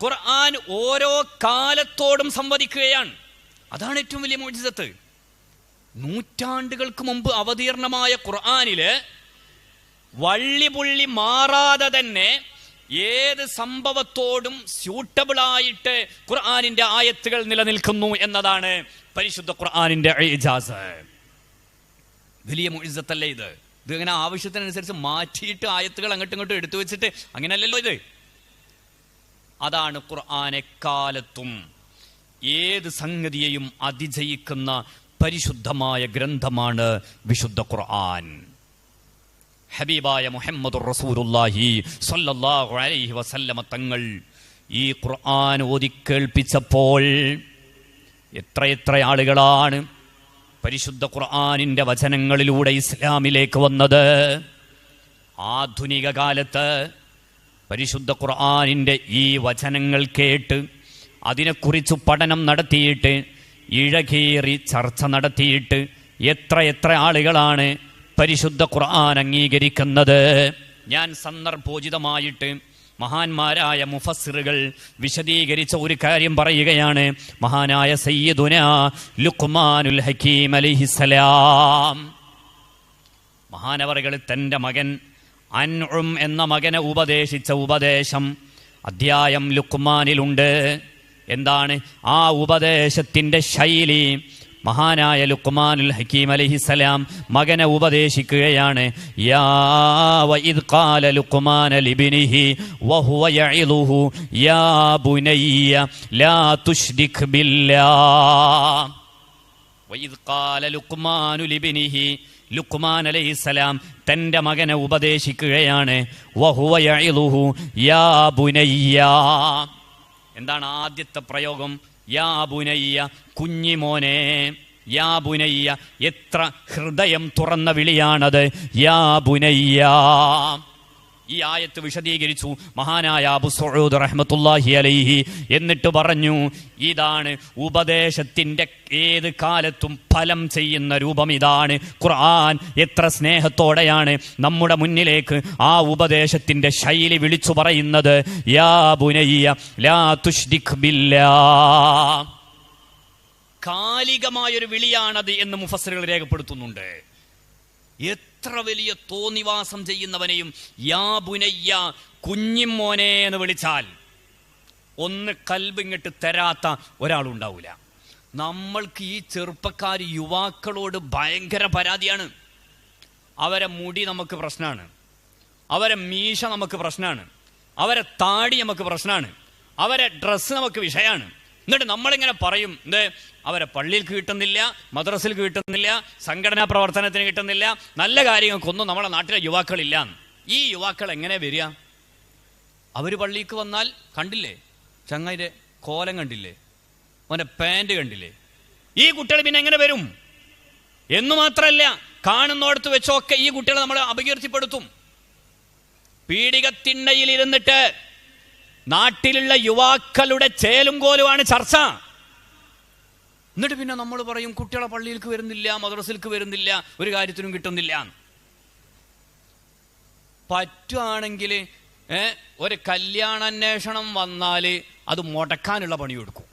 ഖുർആൻ ഓരോ കാലത്തോടും സംവദിക്കുകയാണ്. അതാണ് ഏറ്റവും വലിയ മുഅ്ജിസത്ത്. നൂറ്റാണ്ടുകൾക്ക് മുമ്പ് അവതീർണമായ ഖുർആനില് വള്ളിപുള്ളി മാറാതെ തന്നെ ഏത് സംഭവത്തോടും സ്യൂട്ടബിളായിട്ട് ഖുർആനിന്റെ ആയത്തുകൾ നിലനിൽക്കുന്നു എന്നതാണ് പരിശുദ്ധ ഖുർആനിന്റെ ഇജാസ്. വലിയ മുഅ്ജിസത്തല്ലേ ഇത്? ഇതിങ്ങനെ ആവശ്യത്തിനനുസരിച്ച് മാറ്റിയിട്ട് ആയത്തുകൾ അങ്ങോട്ടും ഇങ്ങോട്ടും എടുത്തു വെച്ചിട്ട് അങ്ങനെയല്ലല്ലോ ഇത്. അതാണ് ഖുർആൻ എക്കാലത്തും ഏത് സംഗതിയെയും അതിജയിക്കുന്ന പരിശുദ്ധമായ ഗ്രന്ഥമാണ് വിശുദ്ധ ഖുർആൻ. ഹബീബായ മുഹമ്മദുർ റസൂലുള്ളാഹി സ്വല്ലല്ലാഹു അലൈഹി വസല്ലമ തങ്ങൾ ഈ ഖുർആൻ ഓതിക്കേൾപ്പിച്ചപ്പോൾ എത്രയെത്ര ആളുകളാണ് പരിശുദ്ധ ഖുർആനിന്റെ വചനങ്ങളിലൂടെ ഇസ്ലാമിലേക്ക് വന്നത്. ആധുനിക കാലത്ത് പരിശുദ്ധ ഖുർആനിന്റെ ഈ വചനങ്ങൾ കേട്ട് അതിനെക്കുറിച്ച് പഠനം നടത്തിയിട്ട് ഇഴകേറി ചർച്ച നടത്തിയിട്ട് എത്ര ആളുകളാണ് പരിശുദ്ധ ഖുർആൻ അംഗീകരിക്കുന്നത്. ഞാൻ സന്ദർഭോചിതമായിട്ട് മഹാന്മാരായ മുഫസ്സിറുകൾ വിശദീകരിച്ച ഒരു കാര്യം പറയുകയാണ്. മഹാനായ സയ്യിദുനാ ലുഖ്മാനുൽ ഹകീം അലൈഹിസ്സലാം മഹാനവറുകൾ തൻ്റെ മകൻ അൻഉം എന്ന മകനെ ഉപദേശിച്ച ഉപദേശം അധ്യായം ലുഖ്മാനിലുണ്ട്. എന്താണ് ആ ഉപദേശത്തിൻ്റെ ശൈലി? മഹാനായ ലുഖ്മാനുൽ ഹകീം അലൈഹിസ്സലാം മകനെ ഉപദേശിക്കുകയാണ്. യാ വഇദ് ഖാല ലുഖ്മാന ലിബ്നിഹി വഹുവ യഇദുഹു യാ ബുനയ്യ ലാ തുശ്രിക് ബില്ലാഹ്. വഇദ് ഖാല ലുഖ്മാനു ലിബ്നിഹി, ലുഖ്മാൻ അലൈഹിസ്സലാം തൻ്റെ മകനെ ഉപദേശിക്കുകയാണ്. വഹുവ യഇദുഹു യാ ബുനയ്യ. എന്താണ് ആദ്യത്തെ പ്രയോഗം? യാ ബുനയ്യ, കുഞ്ഞിമോനെ. യാ ബുനയ്യ, എത്ര ഹൃദയം തുറന്ന വിളിയാണത്. യാ ബുനയ്യ. ഈ ആയത്ത് വിശദീകരിച്ചു മഹാനായ അബു സഊദ് റഹ്മത്തുള്ളാഹി അലൈഹി. എന്നിട്ട് പറഞ്ഞു, ഇതാണ് ഉപദേശത്തിന്റെ ഏത് കാലത്തും ഫലം ചെയ്യുന്ന രൂപം. ഇതാണ് ഖുർആൻ എത്ര സ്നേഹത്തോടെയാണ് നമ്മുടെ മുന്നിലേക്ക് ആ ഉപദേശത്തിന്റെ ശൈലി വിളിച്ചു പറയുന്നത്. യാ ബുനയ്യ ലാ തുശ്രിക് ബില്ലാഹ്. കാലികമായൊരു വിളിയാണത് എന്ന് മുഫസ്സിറുകൾ രേഖപ്പെടുത്തുന്നുണ്ട്. എത്ര വലിയ തോന്നിവാസം ചെയ്യുന്നവനെയും യാ ബുനയ്യ, കുഞ്ഞിമോനെ എന്ന് വിളിച്ചാൽ ഒന്ന് കൽബിങ്ങിട്ട് തരാത്ത ഒരാളുണ്ടാവില്ല. നമ്മൾക്ക് ഈ ചെറുപ്പക്കാർ യുവാക്കളോട് ഭയങ്കര പരാതിയാണ്. അവരെ മുടി നമുക്ക് പ്രശ്നമാണ്, അവരെ മീശ നമുക്ക് പ്രശ്നമാണ്, അവരെ താടി നമുക്ക് പ്രശ്നമാണ്, അവരെ ഡ്രസ്സ് നമുക്ക് വിഷയമാണ്. എന്നിട്ട് നമ്മളിങ്ങനെ പറയും, എന്ത് അവരെ പള്ളിയിൽ കിട്ടുന്നില്ല, മദ്രസിൽ കിട്ടുന്നില്ല, സംഘടനാ പ്രവർത്തനത്തിന് കിട്ടുന്നില്ല, നല്ല കാര്യങ്ങൾക്കൊന്നും നമ്മളെ നാട്ടിലെ യുവാക്കളില്ല. ഈ യുവാക്കൾ എങ്ങനെ വരിക? അവർ പള്ളിക്ക് വന്നാൽ കണ്ടില്ലേ ചങ്ങായിൻ്റെ കോലം കണ്ടില്ലേ, അവൻ്റെ പാൻറ് കണ്ടില്ലേ? ഈ കുട്ടികൾ പിന്നെ എങ്ങനെ വരും എന്നു മാത്രമല്ല, കാണുന്നോടത്ത് വെച്ചൊക്കെ ഈ കുട്ടികളെ നമ്മൾ അപകീർത്തിപ്പെടുത്തും. പീഡികത്തിണ്ണയിൽ ഇരുന്നിട്ട് നാട്ടിലുള്ള യുവാക്കളുടെ ചേലും കോലുമാണ് ചർച്ച. എന്നിട്ട് പിന്നെ നമ്മൾ പറയും കുട്ടികളെ പള്ളിയിലേക്ക് വരുന്നില്ല, മദ്രസയിലേക്ക് വരുന്നില്ല, ഒരു കാര്യത്തിനും കിട്ടുന്നില്ല. പറ്റുവാണെങ്കിൽ ഒരു കല്യാണാന്വേഷണം വന്നാൽ അത് മുടക്കാനുള്ള പണിയെടുക്കും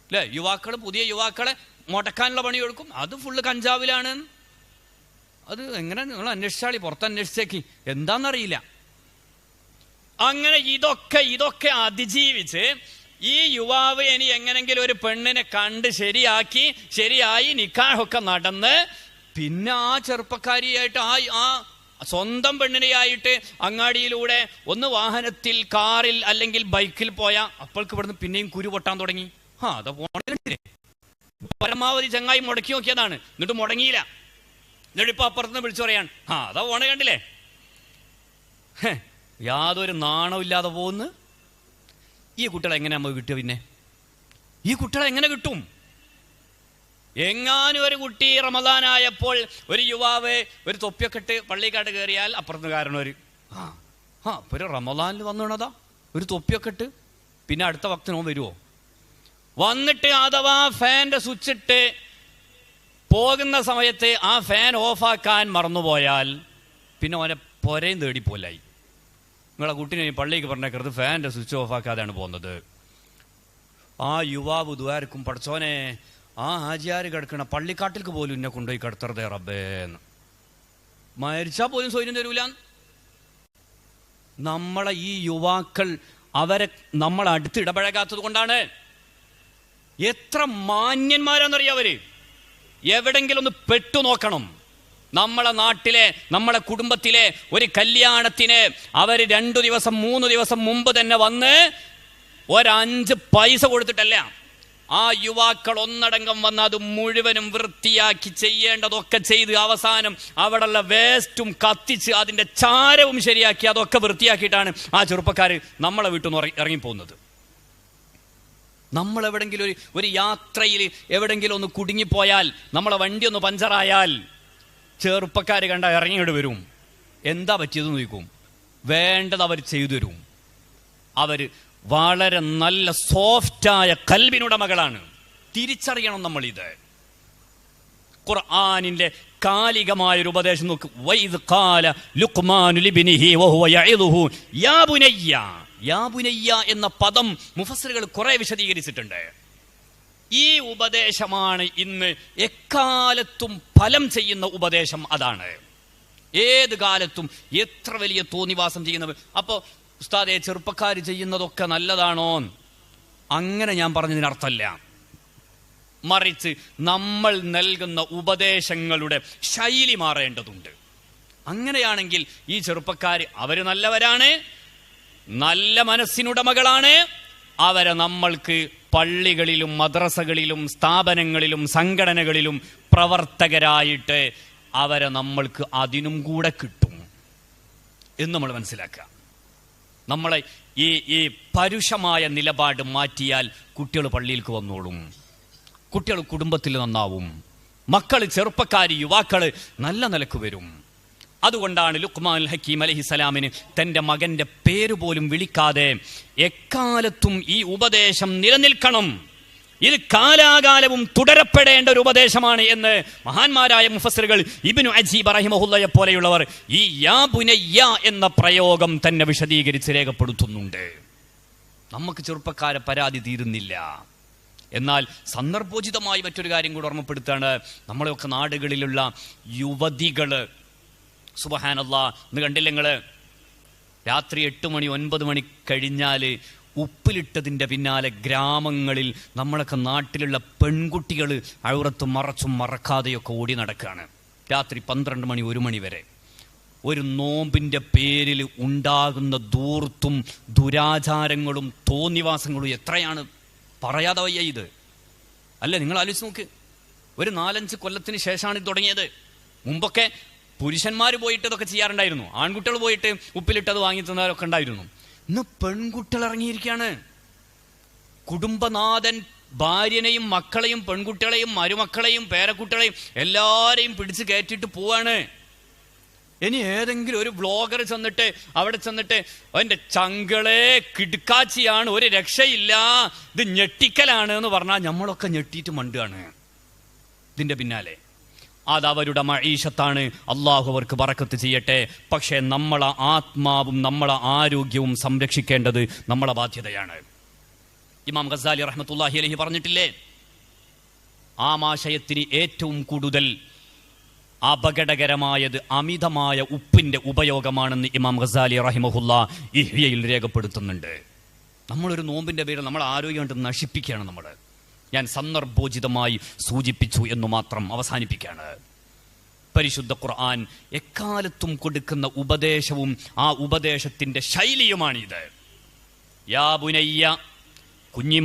അല്ലേ? യുവാക്കൾ, പുതിയ യുവാക്കളെ മുടക്കാനുള്ള പണിയെടുക്കും. അത് ഫുള്ള് കഞ്ചാവിലാണ്. അത് എങ്ങനെ നിങ്ങൾ അന്വേഷിച്ചാളി, പുറത്ത് അന്വേഷിച്ചേക്ക്, എന്താണെന്നറിയില്ല. അങ്ങനെ ഇതൊക്കെ അതിജീവിച്ച് ഈ യുവാവ് ഇനി എങ്ങനെങ്കിലും ഒരു പെണ്ണിനെ കണ്ട് ശരിയായി നിക്കാഹൊക്കെ നടന്ന് പിന്നെ ആ ചെറുപ്പക്കാരിയായിട്ട് ആ സ്വന്തം പെണ്ണിനെയായിട്ട് അങ്ങാടിയിലൂടെ ഒന്ന് വാഹനത്തിൽ, കാറിൽ അല്ലെങ്കിൽ ബൈക്കിൽ പോയാൽ അപ്പോൾക്ക് ഇവിടുന്ന് പിന്നെയും കുരു പൊട്ടാൻ തുടങ്ങി. അത് പോണേ പരമാവധി ചങ്ങായി മുടക്കി നോക്കിയതാണ്, എന്നിട്ട് മുടങ്ങിയില്ല. എന്നിട്ട് ഇപ്പൊ അപ്പുറത്തുനിന്ന് വിളിച്ചു പറയാൻ അതാ പോണേ കണ്ടില്ലേ. യാതൊരു നാണമില്ലാതെ പോകുന്നു. ഈ കുട്ടികളെ എങ്ങനെ നമുക്ക് കിട്ടുക? പിന്നെ ഈ കുട്ടികളെ എങ്ങനെ കിട്ടും? എങ്ങാനും ഒരു കുട്ടി റമദാനായപ്പോൾ ഒരു യുവാവ് ഒരു തൊപ്പിയൊക്കെ ഇട്ട് പള്ളിക്കാട്ട് കയറിയാൽ അപ്പുറത്ത് കാരണം ഒരു ഇപ്പൊ ഒരു റമദാനിൽ വന്നതാ ഒരു തൊപ്പിയൊക്കെ ഇട്ട്, പിന്നെ അടുത്ത വക്തിനോ വരുമോ? വന്നിട്ട് അഥവാ ഫാൻ്റെ സ്വിച്ച് ഇട്ട് പോകുന്ന സമയത്ത് ആ ഫാൻ ഓഫാക്കാൻ മറന്നുപോയാൽ പിന്നെ ഓനെ പൊരയും തേടിപ്പോലായി. നിങ്ങളെ കുട്ടീനെ പള്ളിക്ക് പറഞ്ഞേക്കരുത്, ഫാൻ്റെ സ്വിച്ച് ഓഫ് ആക്കാതെയാണ് പോകുന്നത്. ആ യുവാവ് ദ്വാരക്കും, പഠിച്ചോനെ ആ ഹാജിയാർ കിടക്കണ പള്ളിക്കാട്ടിലേക്ക് പോലും എന്നെ കൊണ്ടുപോയി കിടത്തറുതേ റബ്ബേന്ന്. മരിച്ചാൽ പോലും സ്വൈര്യം തരൂല. നമ്മളെ ഈ യുവാക്കൾ അവരെ നമ്മളെ അടുത്ത് ഇടപഴകാത്തത് കൊണ്ടാണ്. എത്ര മാന്യന്മാരാന്നറിയാം അവര്. എവിടെങ്കിലും ഒന്ന് പെട്ടു നോക്കണം. നമ്മളെ നാട്ടിലെ നമ്മളെ കുടുംബത്തിലെ ഒരു കല്യാണത്തിന് അവര് 2 ദിവസം 3 ദിവസം മുമ്പ് തന്നെ വന്ന് 5 പൈസ കൊടുത്തിട്ടല്ല, ആ യുവാക്കൾ ഒന്നടങ്കം വന്ന് അത് മുഴുവനും വൃത്തിയാക്കി ചെയ്യേണ്ടതൊക്കെ ചെയ്ത് അവസാനം അവിടെയുള്ള വേസ്റ്റും കത്തിച്ച് അതിന്റെ ചാരവും ശരിയാക്കി അതൊക്കെ വൃത്തിയാക്കിയിട്ടാണ് ആ ചെറുപ്പക്കാർ നമ്മളെ വീട്ടിൽ നിന്ന് ഇറങ്ങിപ്പോകുന്നത്. നമ്മൾ എവിടെങ്കിലും ഒരു യാത്രയിൽ എവിടെങ്കിലും ഒന്ന് കുടുങ്ങിപ്പോയാൽ, നമ്മളെ വണ്ടി ഒന്ന് പഞ്ചറായാൽ ചെറുപ്പക്കാർ കണ്ട ഇറങ്ങിയിട്ട് വരും. എന്താ പറ്റിയതെന്ന് ചോദിക്കും. വേണ്ടത് അവർ ചെയ്തു തരും. അവര് വളരെ നല്ല സോഫ്റ്റായ കൽബിനുടമകളാണ്. തിരിച്ചറിയണം നമ്മൾ ഇത്. ഖുർആനിന്റെ കാലികമായൊരു ഉപദേശം നോക്ക്. വൈദ് ഖാല ലുഖ്മാനു ലിബ്നിഹി വഹുവ യഇദുഹു യാ ബുനയ്യ. യാ ബുനയ്യ എന്ന പദം മുഫസ്സിറുകൾ കുറെ വിശദീകരിച്ചിട്ടുണ്ട്. ഈ ഉപദേശമാണ് ഇന്ന് എക്കാലത്തും ഫലം ചെയ്യുന്ന ഉപദേശം. അതാണ് ഏത് കാലത്തും എത്ര വലിയ തോന്നിവാസം ചെയ്യുന്നവർ. അപ്പോ ഉസ്താദെ ചെറുപ്പക്കാർ ചെയ്യുന്നതൊക്കെ നല്ലതാണോ? അങ്ങനെ ഞാൻ പറഞ്ഞതിനർത്ഥമല്ല. മറിച്ച് നമ്മൾ നൽകുന്ന ഉപദേശങ്ങളുടെ ശൈലി മാറേണ്ടതുണ്ട്. അങ്ങനെയാണെങ്കിൽ ഈ ചെറുപ്പക്കാർ അവര് നല്ലവരാണ്, നല്ല മനസ്സിനുടമകളാണ്. അവരെ നമ്മൾക്ക് പള്ളികളിലും മദ്രസകളിലും സ്ഥാപനങ്ങളിലും സംഘടനകളിലും പ്രവർത്തകരായിട്ട് അവരെ നമ്മൾക്ക് അതിനും കൂടെ കിട്ടും എന്ന് നമ്മൾ മനസ്സിലാക്കുക. നമ്മളെ ഈ പരുഷമായ നിലപാട് മാറ്റിയാൽ കുട്ടികൾ പള്ളിയിലേക്ക് വന്നോളും, കുട്ടികൾ കുടുംബത്തിൽ നന്നാവും, മക്കൾ ചെറുപ്പക്കാര് യുവാക്കള് നല്ല നിലക്ക് വരും. അതുകൊണ്ടാണ് ലുഖ്മാനുൽ ഹക്കീം അലൈഹിസ്സലാമിന് തന്റെ മകന്റെ പേര് പോലും വിളിക്കാതെ എക്കാലത്തും ഈ ഉപദേശം നിലനിൽക്കണം, ഇത് കാലാകാലവും തുടരപ്പെടേണ്ട ഒരു ഉപദേശമാണ് എന്ന് മഹാന്മാരായ മുഫസ്സിറുകൾ ഇബ്നു അജീബ് റഹിമഹുല്ലയെ പോലെയുള്ളവർ ഈ യാ ബുനയ്യ എന്ന പ്രയോഗം തന്നെ വിശദീകരിച്ച് രേഖപ്പെടുത്തുന്നുണ്ട്. നമുക്ക് ചെറുപ്പക്കാരെ പരാതി തീരുന്നില്ല. എന്നാൽ സന്ദർഭോചിതമായി മറ്റൊരു കാര്യം കൂടെ ഓർമ്മപ്പെടുത്താണ്. നമ്മളെയൊക്കെ നാടുകളിലുള്ള യുവതികള് സുബ്ഹാനല്ലാഹ്, ഇന്ന് കണ്ടില്ല നിങ്ങള്, രാത്രി 8 മണി 9 മണി കഴിഞ്ഞാല് ഉപ്പിലിട്ടതിന്റെ പിന്നാലെ ഗ്രാമങ്ങളിൽ നമ്മളൊക്കെ നാട്ടിലുള്ള പെൺകുട്ടികൾ ഔറത്ത് മറച്ചും മറക്കാതെയൊക്കെ ഓടി നടക്കുകയാണ്. രാത്രി 12 മണി 1 മണി വരെ. ഒരു നോമ്പിന്റെ പേരിൽ ഉണ്ടാകുന്ന ധൂർത്തും ദുരാചാരങ്ങളും തോന്നിവാസങ്ങളും എത്രയാണ്, പറയാതെ വയ്യ ഇത്. അല്ല, നിങ്ങൾ ആലോചിച്ച് നോക്ക്. ഒരു 4-5 കൊല്ലത്തിന് ശേഷമാണ് ഇത് തുടങ്ങിയത്. മുമ്പൊക്കെ പുരുഷന്മാർ പോയിട്ട് ഇതൊക്കെ ചെയ്യാറുണ്ടായിരുന്നു, ആൺകുട്ടികൾ പോയിട്ട് ഉപ്പിലിട്ടത് വാങ്ങി തന്നവരൊക്കെ ഉണ്ടായിരുന്നു. ഇന്ന് പെൺകുട്ടികൾ ഇറങ്ങിയിരിക്കുകയാണ്. കുടുംബനാഥൻ ഭാര്യനെയും മക്കളെയും പെൺകുട്ടികളെയും മരുമക്കളെയും പേരക്കുട്ടികളെയും എല്ലാരെയും പിടിച്ച് കയറ്റിട്ട് പോവാണ്. ഇനി ഏതെങ്കിലും ഒരു വ്ളോഗർ ചെന്നിട്ട് അവിടെ ചെന്നിട്ട് അവന്റെ ചങ്കളെ കിടുക്കാച്ചിയാണ്, ഒരു രക്ഷയില്ല, ഇത് ഞെട്ടിക്കലാണ് എന്ന് പറഞ്ഞാൽ നമ്മളൊക്കെ ഞെട്ടിയിട്ട് മണ്ടുകയാണ് ഇതിന്റെ പിന്നാലെ. അതവരുടെ മഈശത്താണ്, അള്ളാഹു അവർക്ക് ബറക്കത്ത് ചെയ്യട്ടെ. പക്ഷേ നമ്മളെ ആത്മാവും നമ്മളെ ആരോഗ്യവും സംരക്ഷിക്കേണ്ടത് നമ്മളെ ബാധ്യതയാണ്. ഇമാം ഗസാലി റഹ്മത്തുള്ളാഹി അലൈഹി പറഞ്ഞിട്ടില്ലേ, ആമാശയത്തിന് ഏറ്റവും കൂടുതൽ അപകടകരമായത് അമിതമായ ഉപ്പിന്റെ ഉപയോഗമാണെന്ന് ഇമാം ഗസാലി റഹിമഹുല്ലാ ഇഹ്യയിൽ രേഖപ്പെടുത്തുന്നുണ്ട്. നമ്മളൊരു നോമ്പിന്റെ പേരിൽ നമ്മൾ ആരോഗ്യം കൊണ്ട് നശിപ്പിക്കുകയാണ് നമ്മൾ. ഞാൻ സന്ദർഭോചിതമായി സൂചിപ്പിച്ചു എന്നു മാത്രം അവസാനിപ്പിക്കുകയാണ്. പരിശുദ്ധ ഖുർആൻ എക്കാലത്തും കൊടുക്കുന്ന ഉപദേശവും ആ ഉപദേശത്തിന്റെ ശൈലിയുമാണിത്. യാ ബുനയ്യ, കുഞ്ഞി